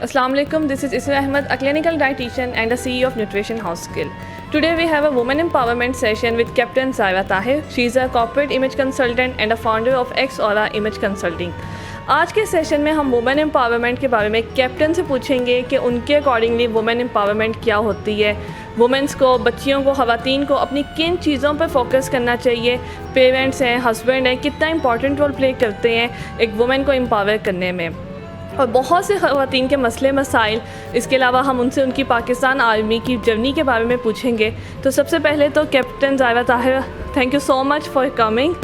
Assalamu alaikum, this is Isra Ahmed, a clinical dietitian and a CEO of Nutrition House Skill. Today we have a women empowerment session with Captain Saira Tahir. She is a corporate image consultant and a founder of X-Aura Image Consulting. आज के session में हम women empowerment के बारे में captain से पूछेंगे कि उनके अकॉर्डिंगली वुमेन एम्पावरमेंट क्या होती है, वुमेंस को, बच्चियों को, ख़वातीन को अपनी किन चीज़ों पर फोकस करना चाहिए, पेरेंट्स हैं, हस्बैंड हैं, कितना इंपॉर्टेंट रोल प्ले करते हैं एक वुमेन को एम्पावर करने में, और बहुत से ख़वातीन के मसले मसाइल। इसके अलावा हम उनसे उनकी पाकिस्तान आर्मी की जर्नी के बारे में पूछेंगे। तो सबसे पहले तो captain Saira Tahir, thank you so much for coming.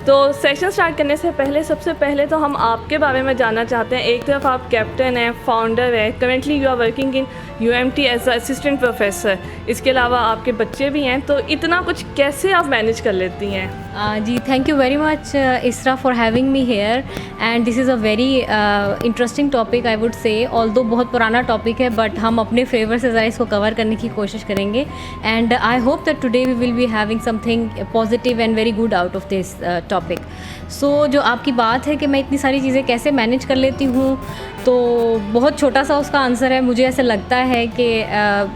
तो सेशन स्टार्ट करने से पहले सबसे पहले तो हम आपके बारे में जानना चाहते हैं। एक तरफ आप कैप्टन हैं, फाउंडर हैं, currently you are working in UMT as assistant professor, इसके अलावा आपके बच्चे भी हैं, तो इतना कुछ कैसे आप मैनेज कर लेती हैं? जी, थैंक यू वेरी मच इसरा for having me here and this is a very interesting topic I would say. Although बहुत पुराना टॉपिक है बट हम अपने फ्लेवर से ज़रा इसको कवर करने की कोशिश करेंगे and I hope that today we will be having something positive and very good out of this topic. So जो आपकी बात है कि मैं इतनी सारी चीज़ें कैसे मैनेज कर लेती हूँ, तो बहुत छोटा सा उसका आंसर है। मुझे ऐसा लगता है कि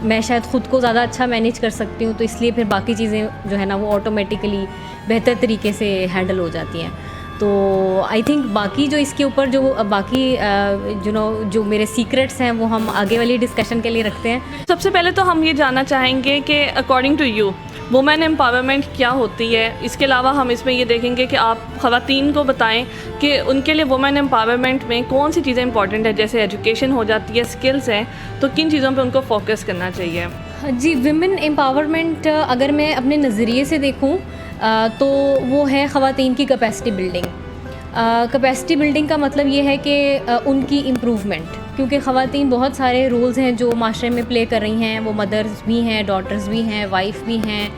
मैं शायद ख़ुद को ज़्यादा अच्छा मैनेज कर सकती हूँ, तो इसलिए फिर बाकी चीज़ें जो है ना वो ऑटोमेटिकली बेहतर तरीके से हैंडल हो जाती हैं। तो आई थिंक बाकी जो इसके ऊपर जो बाकी जो मेरे सीक्रेट्स हैं वो हम आगे वाली डिस्कशन के लिए रखते हैं। सबसे पहले तो हम ये जानना चाहेंगे कि according to you women empowerment क्या होती है। इसके अलावा हम इसमें ये देखेंगे कि आप ख़वातीन को बताएं कि उनके लिए वुमेन एम्पावरमेंट में कौन सी चीज़ें इंपॉर्टेंट है, जैसे एजुकेशन हो जाती है, स्किल्स हैं, तो किन चीज़ों पे उनको फोकस करना चाहिए? जी, वुमेन एम्पावरमेंट अगर मैं अपने नज़रिए से देखूं तो वो है ख़वातीन की कैपेसिटी बिल्डिंग। कैपेसिटी बिल्डिंग का मतलब ये है कि उनकी इम्प्रूवमेंट, क्योंकि ख़वातीन बहुत सारे रोल्स हैं जो माशरे में प्ले कर रही हैं। वो मदर्स भी हैं, डॉटर्स भी हैं, वाइफ भी हैं,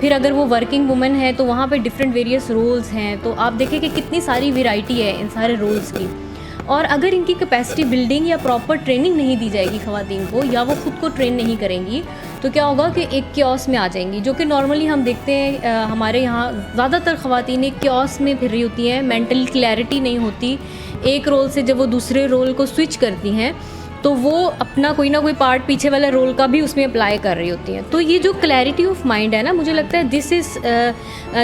फिर अगर वो वर्किंग वुमेन है तो वहाँ पे डिफरेंट वेरियस रोल्स हैं। तो आप देखें कि कितनी सारी वैरायटी है इन सारे रोल्स की, और अगर इनकी कैपेसिटी बिल्डिंग या प्रॉपर ट्रेनिंग नहीं दी जाएगी ख़वातीन को, या वो ख़ुद को ट्रेन नहीं करेंगी, तो क्या होगा कि एक क्योस में आ जाएंगी, जो कि नॉर्मली हम देखते हैं हमारे यहाँ ज़्यादातर ख़वातीन एक क्योस में फिर रही होती हैं। मेंटल क्लैरिटी नहीं होती। एक रोल से जब वो दूसरे रोल को स्विच करती हैं तो वो अपना कोई ना कोई पार्ट पीछे वाले रोल का भी उसमें अप्लाई कर रही होती हैं। तो ये जो क्लैरिटी ऑफ माइंड है ना, मुझे लगता है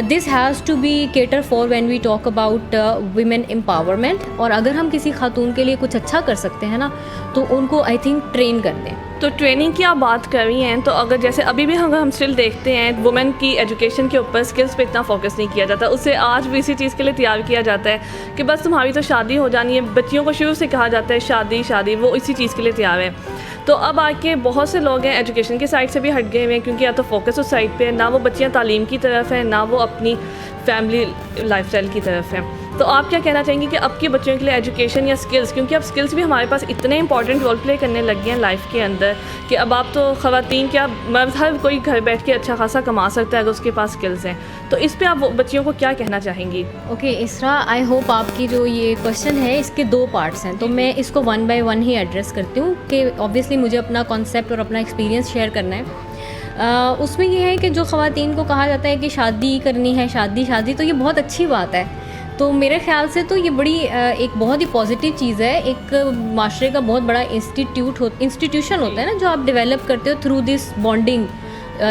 this has to be cater for when we talk about women empowerment. और अगर हम किसी खातून के लिए कुछ अच्छा कर सकते हैं ना, तो उनको आई थिंक ट्रेन कर दें। तो ट्रेनिंग की आप बात कर रही हैं, तो अगर जैसे अभी भी हम स्टिल देखते हैं वुमेन की एजुकेशन के ऊपर, स्किल्स पे इतना फोकस नहीं किया जाता। उससे आज भी इसी चीज़ के लिए तैयार किया जाता है कि बस तुम्हारी तो शादी हो जानी है। बच्चियों को शुरू से कहा जाता है शादी शादी, वो इसी चीज़ के लिए तैयार है। तो अब आके बहुत से लोग हैं एजुकेशन की साइड से भी हट गए हुए हैं, क्योंकि या तो फोकस उस साइड पे है, ना वो बच्चियाँ तालीम की तरफ है, ना वो अपनी फैमिली लाइफस्टाइल की तरफ है। तो आप क्या कहना चाहेंगे कि अब की बच्चों के लिए एजुकेशन या स्किल्स, क्योंकि अब स्किल्स भी हमारे पास इतने इंपॉर्टेंट रोल प्ले करने लग गए हैं लाइफ के अंदर कि अब आप तो ख़वातीन क्या, मर्द हर कोई घर बैठ के अच्छा खासा कमा सकता है अगर उसके पास स्किल्स हैं। तो इस पे आप बच्चियों को क्या कहना चाहेंगी? ओके इसरा, आई होप आपकी जो ये क्वेश्चन है इसके 2 पार्ट्स हैं, तो मैं इसको 1 बाय 1 ही एड्रेस करती हूँ कि ऑब्वियसली मुझे अपना कॉन्सेप्ट और अपना एक्सपीरियंस शेयर करना है। उसमें ये है कि जो ख़वातीन को कहा जाता है कि शादी करनी है, शादी शादी, तो ये बहुत अच्छी बात है। तो मेरे ख़्याल से तो ये बड़ी एक बहुत ही पॉजिटिव चीज़ है। एक माशरे का बहुत बड़ा इंस्टीट्यूशन होता है ना, जो आप डेवलप करते हो थ्रू दिस बॉन्डिंग।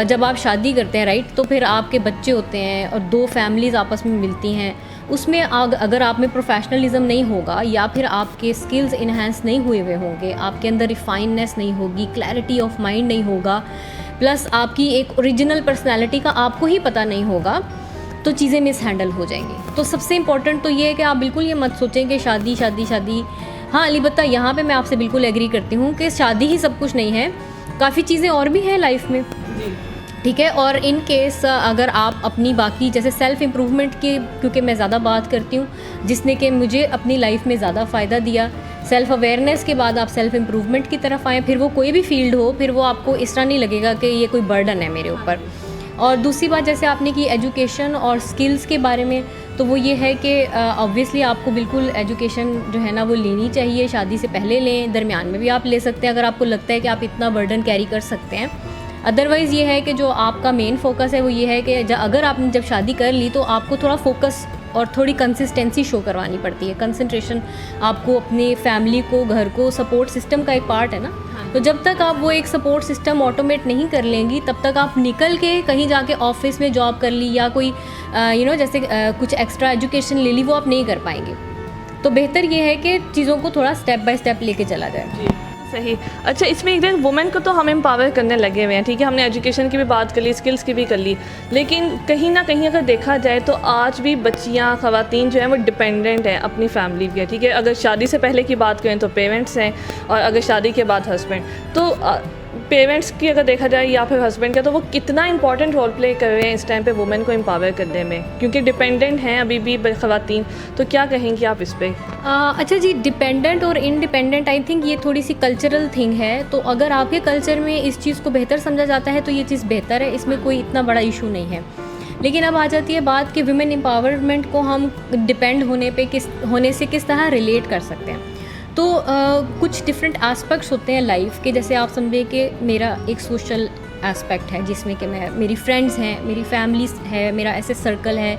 जब आप शादी करते हैं राइट, तो फिर आपके बच्चे होते हैं और 2 फैमिलीज़ आपस में मिलती हैं। उसमें अगर आप में प्रोफेशनलिज्म नहीं होगा, या फिर आपके स्किल्स इन्हेंस नहीं हुए हुए होंगे, आपके अंदर रिफाइननेस नहीं होगी, क्लैरिटी ऑफ माइंड नहीं होगा, प्लस आपकी एक ओरिजिनल पर्सनैलिटी का आपको ही पता नहीं होगा, तो चीज़ें मिस हैंडल हो जाएंगी। तो सबसे इम्पॉर्टेंट तो ये है कि आप बिल्कुल ये मत सोचें कि शादी शादी शादी। हाँ, अलबत्ता यहाँ पे मैं आपसे बिल्कुल एग्री करती हूँ कि शादी ही सब कुछ नहीं है, काफ़ी चीज़ें और भी हैं लाइफ में, ठीक है। और इन केस अगर आप अपनी बाकी जैसे सेल्फ़ इम्प्रूवमेंट की, क्योंकि मैं ज़्यादा बात करती हूँ, जिसने कि मुझे अपनी लाइफ में ज़्यादा फ़ायदा दिया, सेल्फ़ अवेयरनेस के बाद आप सेल्फ़ इम्प्रूवमेंट की तरफ आएँ, फिर वो कोई भी फील्ड हो, फिर वो आपको इस तरह नहीं लगेगा कि ये कोई बर्डन है मेरे ऊपर। और दूसरी बात, जैसे आपने की एजुकेशन और स्किल्स के बारे में, तो वो ये है कि ऑब्वियसली आपको बिल्कुल एजुकेशन जो है ना वो लेनी चाहिए। शादी से पहले लें, दरमियान में भी आप ले सकते हैं अगर आपको लगता है कि आप इतना बर्डन कैरी कर सकते हैं। अदरवाइज़ ये है कि जो आपका मेन फोकस है वो ये है कि अगर आपने जब शादी कर ली तो आपको थोड़ा फोकस और थोड़ी कंसिस्टेंसी शो करवानी पड़ती है। कंसंट्रेशन आपको अपनी फैमिली को, घर को, सपोर्ट सिस्टम का एक पार्ट है ना। तो जब तक आप वो एक सपोर्ट सिस्टम ऑटोमेट नहीं कर लेंगी, तब तक आप निकल के कहीं जाके ऑफिस में जॉब कर ली या कोई जैसे कुछ एक्स्ट्रा एजुकेशन ले ली, वो आप नहीं कर पाएंगे। तो बेहतर ये है कि चीज़ों को थोड़ा स्टेप बाय स्टेप लेके चला जाए। जी सही। अच्छा, इसमें एक वुमेन को तो हम एम्पावर करने लगे हुए हैं, ठीक है, हमने एजुकेशन की भी बात कर ली, स्किल्स की भी कर ली, लेकिन कहीं ना कहीं अगर देखा जाए तो आज भी बच्चियां, ख़वातीन जो हैं वो डिपेंडेंट हैं अपनी फैमिली पे, ठीक है। अगर शादी से पहले की बात करें तो पेरेंट्स हैं, और अगर शादी के बाद हस्बैंड, तो पेरेंट्स की अगर देखा जाए या फिर हस्बैंड का, तो वो कितना इंपॉर्टेंट रोल प्ले कर रहे हैं इस टाइम पे वुमेन को एम्पावर करने में, क्योंकि डिपेंडेंट हैं अभी भी ख़वातीन। तो क्या कहेंगी आप इस पर? अच्छा जी, डिपेंडेंट और इंडिपेंडेंट, आई थिंक ये थोड़ी सी कल्चरल थिंग है। तो अगर आपके कल्चर में इस चीज़ को बेहतर समझा जाता है तो ये चीज़ बेहतर है, इसमें कोई इतना बड़ा इशू नहीं है। लेकिन अब आ जाती है बात कि वुमेन एम्पावरमेंट को हम डिपेंड होने से किस तरह रिलेट कर सकते हैं। तो कुछ डिफरेंट एस्पेक्ट्स होते हैं लाइफ के। जैसे आप समझे कि मेरा एक सोशल एस्पेक्ट है जिसमें कि मेरी फ्रेंड्स हैं, मेरी फैमिली है, मेरा ऐसे सर्कल है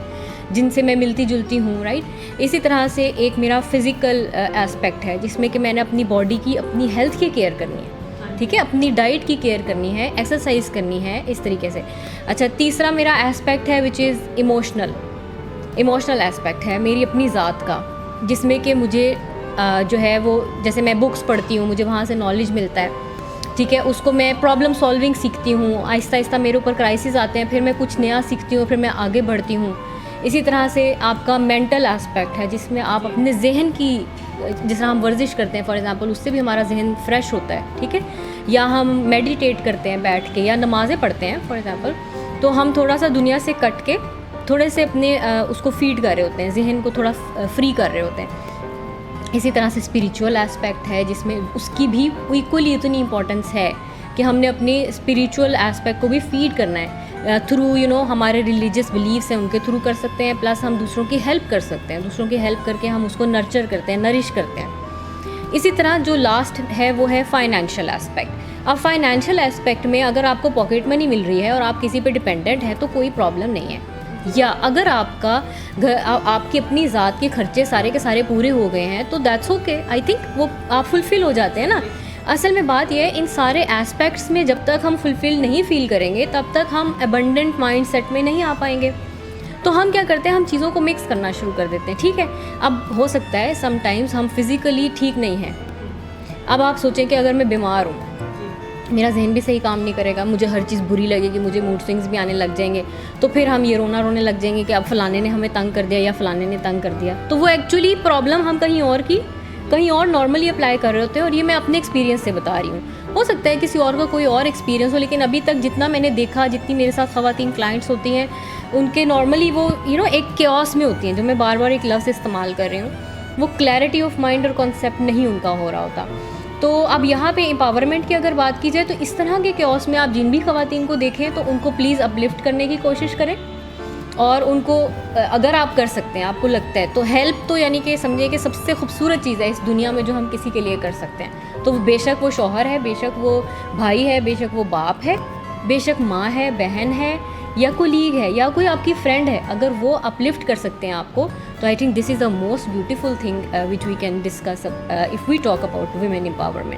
जिनसे मैं मिलती जुलती हूँ, राइट। इसी तरह से एक मेरा फिज़िकल एस्पेक्ट है जिसमें कि मैंने अपनी बॉडी की, अपनी हेल्थ की केयर करनी है, ठीक है, अपनी डाइट की केयर करनी है, एक्सरसाइज करनी है, इस तरीके से। अच्छा, तीसरा मेरा एस्पेक्ट है विच इज़ इमोशनल एस्पेक्ट है मेरी अपनी ज़ात का, जिसमें कि मुझे जो है वो, जैसे मैं बुक्स पढ़ती हूँ, मुझे वहाँ से नॉलेज मिलता है, ठीक है, उसको मैं प्रॉब्लम सॉल्विंग सीखती हूँ, आहिस्ता आहिस्ता मेरे ऊपर क्राइसिस आते हैं, फिर मैं कुछ नया सीखती हूँ, फिर मैं आगे बढ़ती हूँ। इसी तरह से आपका मेंटल एस्पेक्ट है जिसमें आप अपने जहन की, जिस तरह हम वर्जिश करते हैं फॉर एग्जांपल, उससे भी हमारा जहन फ्रेश होता है, ठीक है, या हम मेडिटेट करते हैं बैठ के, या नमाज़ें पढ़ते हैं फॉर एग्जांपल, तो हम थोड़ा सा दुनिया से कट के थोड़े से अपने उसको फीड कर रहे होते हैं, जहन को थोड़ा फ्री कर रहे होते हैं। इसी तरह से स्पिरिचुअल एस्पेक्ट है जिसमें उसकी भी इक्वली इतनी इम्पोर्टेंस है कि हमने अपने स्पिरिचुअल एस्पेक्ट को भी फीड करना है थ्रू हमारे रिलीजियस बिलीव्स हैं उनके थ्रू कर सकते हैं, प्लस हम दूसरों की हेल्प कर सकते हैं, दूसरों की हेल्प करके हम उसको नर्चर करते हैं, नरिश करते हैं। इसी तरह जो लास्ट है वो है फाइनेंशियल एस्पेक्ट। अब फाइनेंशियल एस्पेक्ट में अगर आपको पॉकेट मनी मिल रही है और आप किसी पे डिपेंडेंट है तो कोई प्रॉब्लम नहीं है, या अगर आपकी अपनी ज़ात के खर्चे सारे के सारे पूरे हो गए हैं तो दैट्स ओके, आई थिंक वो आप फुलफ़िल हो जाते हैं ना। असल में बात यह है, इन सारे एस्पेक्ट्स में जब तक हम फुलफ़िल नहीं फील करेंगे तब तक हम एबंडेंट माइंड सेट में नहीं आ पाएंगे। तो हम क्या करते हैं, हम चीज़ों को मिक्स करना शुरू कर देते हैं, ठीक है। अब हो सकता है समटाइम्स हम फिज़िकली ठीक नहीं हैं, अब आप सोचें कि अगर मैं बीमार हूँ, मेरा जहन भी सही काम नहीं करेगा, मुझे हर चीज़ बुरी लगेगी, मुझे मूड स्विंग्स भी आने लग जाएंगे, तो फिर हम ये रोने लग जाएंगे कि अब फ़लाने ने हमें तंग कर दिया या फ़लाने ने तंग कर दिया। तो वो एक्चुअली प्रॉब्लम हम कहीं और नॉर्मली अप्लाई कर रहे होते हैं। और ये मैं अपने एक्सपीरियंस से बता रही हूँ, हो सकता है किसी और का कोई और एक्सपीरियंस हो, लेकिन अभी तक जितना मैंने देखा, जितनी मेरे साथ ख़वातीन क्लाइंट्स होती हैं, उनके नॉर्मली वो एक केओस में होती हैं, जो मैं बार बार एक लफ्ज़ इस्तेमाल कर रही हूँ, वो क्लैरिटी ऑफ माइंड और कॉन्सेप्ट नहीं उनका हो रहा होता। तो अब यहाँ पे एम्पावरमेंट की अगर बात की जाए तो इस तरह के केओस में आप जिन भी ख़वातीन को देखें तो उनको प्लीज़ अपलिफ्ट करने की कोशिश करें, और उनको अगर आप कर सकते हैं, आपको लगता है तो हेल्प, तो यानी कि समझिए कि सबसे खूबसूरत चीज़ है इस दुनिया में जो हम किसी के लिए कर सकते हैं। तो बेशक वो शौहर है, बेशक वो भाई है, बेशक वो बाप है, बेशक माँ है, बहन है, या कोलीग है, या कोई आपकी फ्रेंड है, अगर वो अपलिफ्ट कर सकते हैं आपको, तो I think this is the most beautiful thing which we can discuss if we talk about women empowerment.